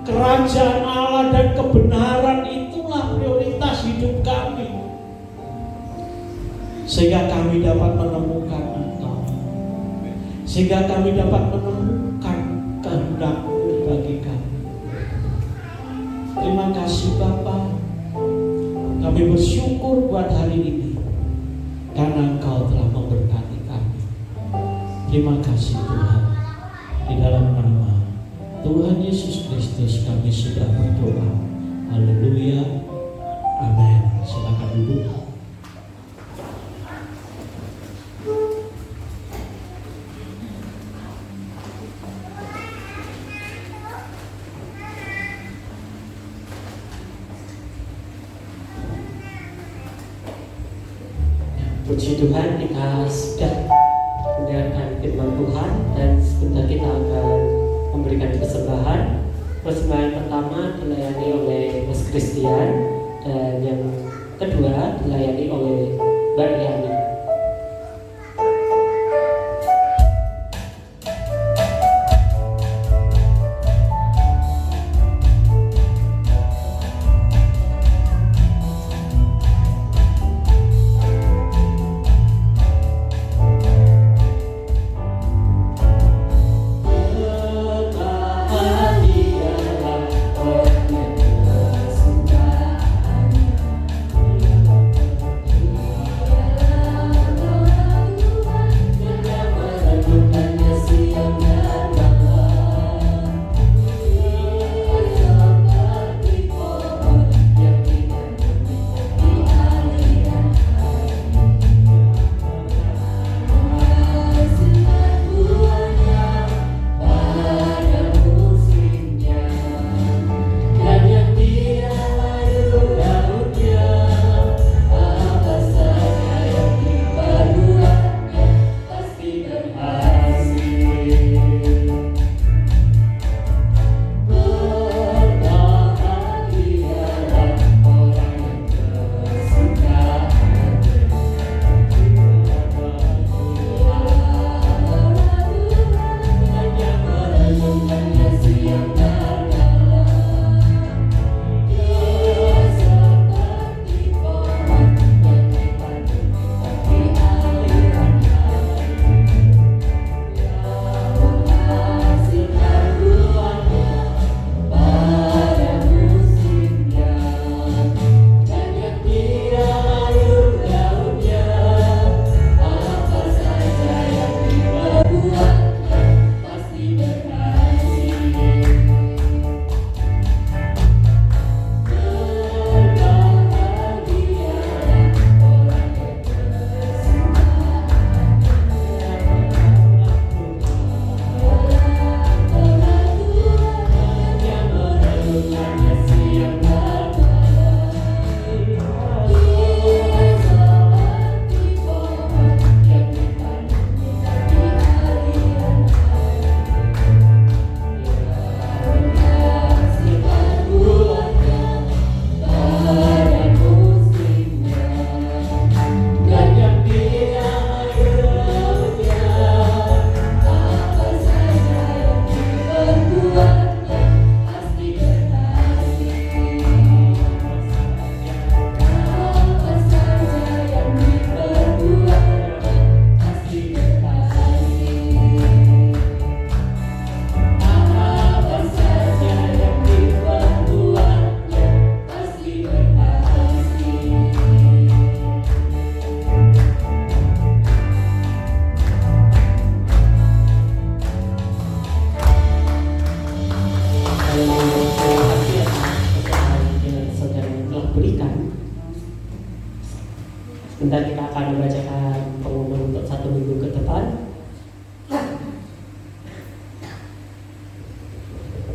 kerajaan Allah dan kebenaran itulah prioritas hidup kami. Sehingga kami dapat menemukan Engkau. Sehingga kami dapat menemukan kehendak-Mu bagi kami. Terima kasih Bapa. Kami bersyukur buat hari ini karena Engkau telah memberkati kami. Terima kasih Tuhan. Di dalam nama Tuhan Yesus Kristus kami sudah berdoa. Haleluya. Amin. Silakan duduk. Puji Tuhan, kita sudah mendengarkan firman Tuhan dan sebentar kita akan memberikan persembahan. Persembahan pertama dilayani oleh Mas Christian dan yang kedua dilayani oleh Mbak Yani. Sebentar kita akan membacakan pengumuman untuk 1 minggu ke depan.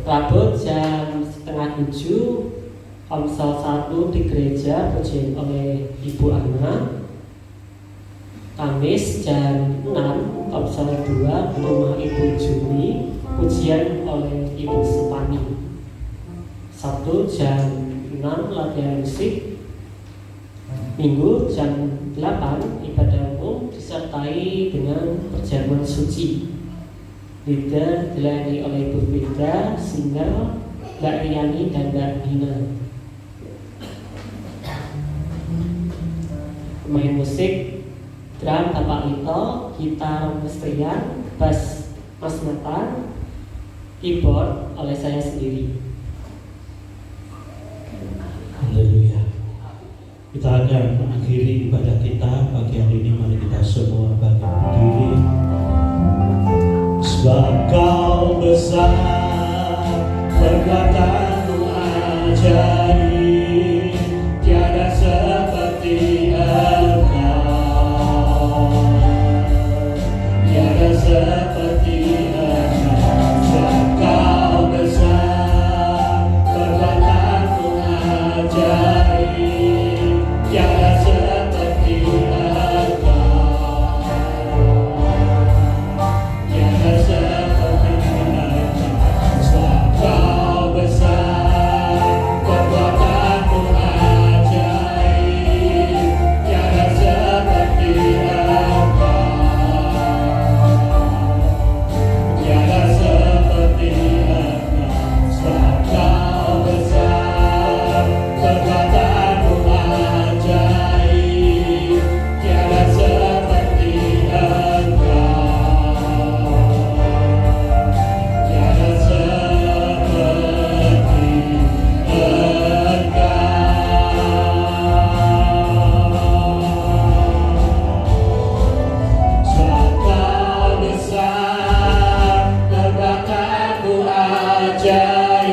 Rabu jam 6:30 Komsel 1 di gereja pujian oleh Ibu Ana. Kamis jam 6 Komsel 2 rumah Ibu Juni pujian pujian oleh Ibu Supani. Sabtu jam 6 latihan musik, Minggu jam 8 ibadah umum disertai dengan perjamuan suci. Leader dilayani oleh Ibu Fitra, Singal, Mbak Riani, dan Mbak Dina. Pemain musik, drum Bapak Lito, gitar Mas Trian, bass Mas Nathan, keyboard oleh saya sendiri. Haleluya. Kita akan mengakhiri ibadah kita pagi hari ini. Mari kita semua bangkit berdiri. Sebab Kau besar, perbuatanmu ajaib, tiada seperti Engkau, tiada seperti Engkau. Sebab Kau besar, perbuatanmu ajaib, tiada seperti Engkau, tiada seperti Engkau. Sebab Kau besar, perbuatanmu ajaib, tiada seperti Engkau, tiada seperti Engkau. Sebab Kau besar, perbuatanmu ajaib, tiada seperti Engkau, tiada seperti Engkau. Sebab Kau besar, perbuatanmu ajaib,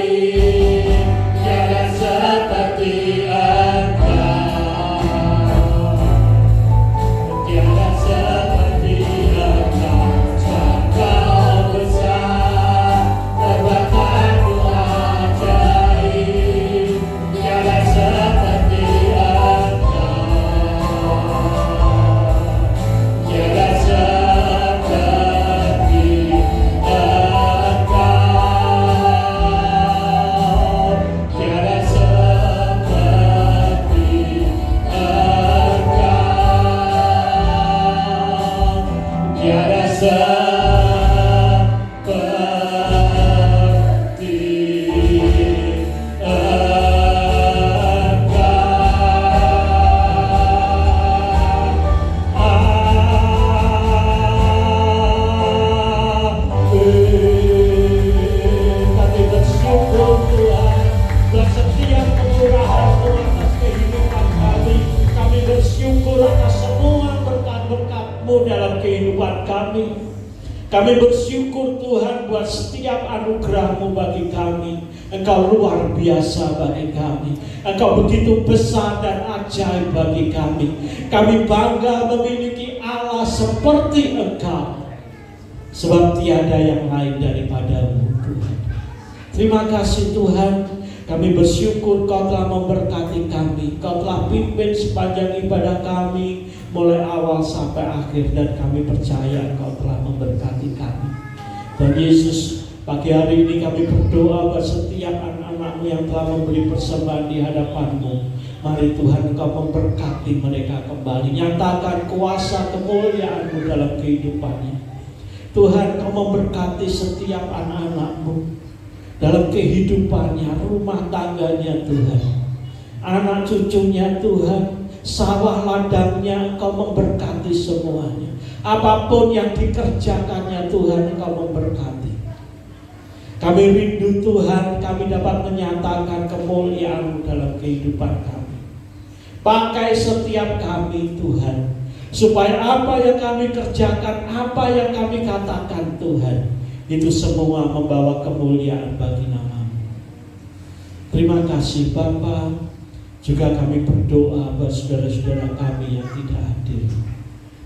tiada seperti Engkau, tiada seperti Engkau. Sebab Kau besar, perbuatanmu ajaib, tiada seperti Engkau, tiada seperti Engkau, tiada seperti Engkau, tiada Kami bersyukur Tuhan buat setiap kemurahan-Mu atas kehidupan kami. Kami bersyukur atas semua berkat-berkat-Mu dalam kehidupan kami. Kami bersyukur Tuhan buat setiap anugerah-Mu bagi kami. Engkau luar biasa bagi kami. Engkau begitu besar dan ajaib bagi kami. Kami bangga memiliki Allah seperti Engkau, sebab tiada yang lain daripada-Mu Tuhan. Terima kasih Tuhan. Kami bersyukur Kau telah memberkati kami. Kau telah pimpin sepanjang ibadah kami mulai awal sampai akhir, dan kami percaya Kau telah memberkati kami. Dan Yesus, pagi hari ini kami berdoa buat setiap anak-anak-Mu yang telah memberi persembahan di hadapan-Mu. Mari Tuhan Engkau memberkati mereka kembali. Nyatakan kuasa kemuliaan-Mu dalam kehidupannya. Tuhan, Kau memberkati setiap anak-anak-Mu dalam kehidupannya, rumah tangganya Tuhan, anak cucunya Tuhan, sawah ladangnya Engkau memberkati semuanya. Apapun yang dikerjakannya Tuhan, Engkau memberkati. Kami rindu Tuhan, kami dapat menyatakan kemuliaan-Mu dalam kehidupan kami. Pakai setiap kami Tuhan, supaya apa yang kami kerjakan, apa yang kami katakan Tuhan, itu semua membawa kemuliaan bagi nama-Mu. Terima kasih Bapa. Juga kami berdoa buat saudara-saudara kami yang tidak hadir.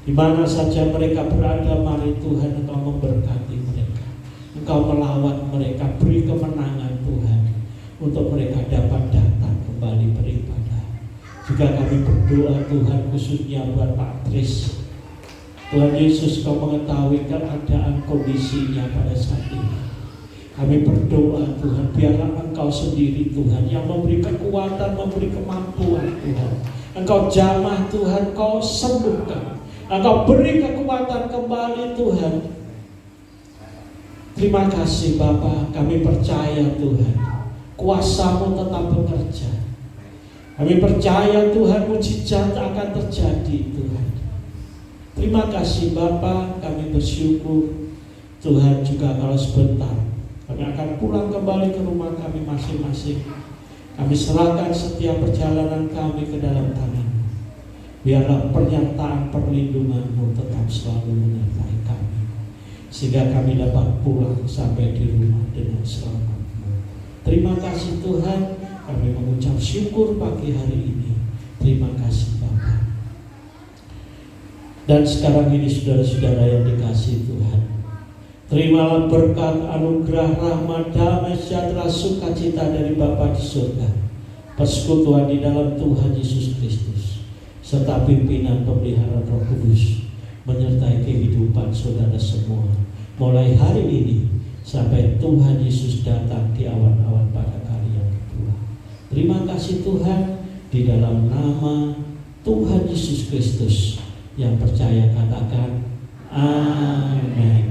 Di mana saja mereka berada, mari Tuhan Engkau memberkati mereka. Engkau melawat mereka, beri kemenangan Tuhan, untuk mereka dapat datang kembali beribadah. Juga kami berdoa Tuhan khususnya buat Pak Tris. Tuhan Yesus, Kau mengetahui keadaan kondisinya pada saat ini. Kami berdoa Tuhan, biarlah Engkau sendiri Tuhan yang memberi kekuatan, memberi kemampuan Tuhan. Engkau jamah Tuhan, Engkau sembuhkan, Engkau beri kekuatan kembali Tuhan. Terima kasih Bapa, kami percaya Tuhan, kuasa-Mu tetap bekerja. Kami percaya Tuhan, mujizat akan terjadi Tuhan. Terima kasih Bapa, kami bersyukur Tuhan. Juga kalau sebentar kami akan pulang kembali ke rumah kami masing-masing, kami serahkan setiap perjalanan kami ke dalam tangan. Biarlah pernyataan perlindungan-Mu tetap selalu menyertai kami, sehingga kami dapat pulang sampai di rumah dengan selamat. Terima kasih Tuhan, kami mengucap syukur pagi hari ini. Terima kasih Bapa. Dan sekarang ini saudara-saudara yang dikasihi Tuhan, terimalah berkat, anugerah, rahmat, damai, sejahtera, sukacita dari Bapa di surga, persekutuan di dalam Tuhan Yesus Kristus, serta pimpinan pemeliharaan Roh Kudus menyertai kehidupan saudara semua, mulai hari ini sampai Tuhan Yesus datang di awan-awan pada kali yang kedua. Terima kasih Tuhan, di dalam nama Tuhan Yesus Kristus yang percaya katakan amin.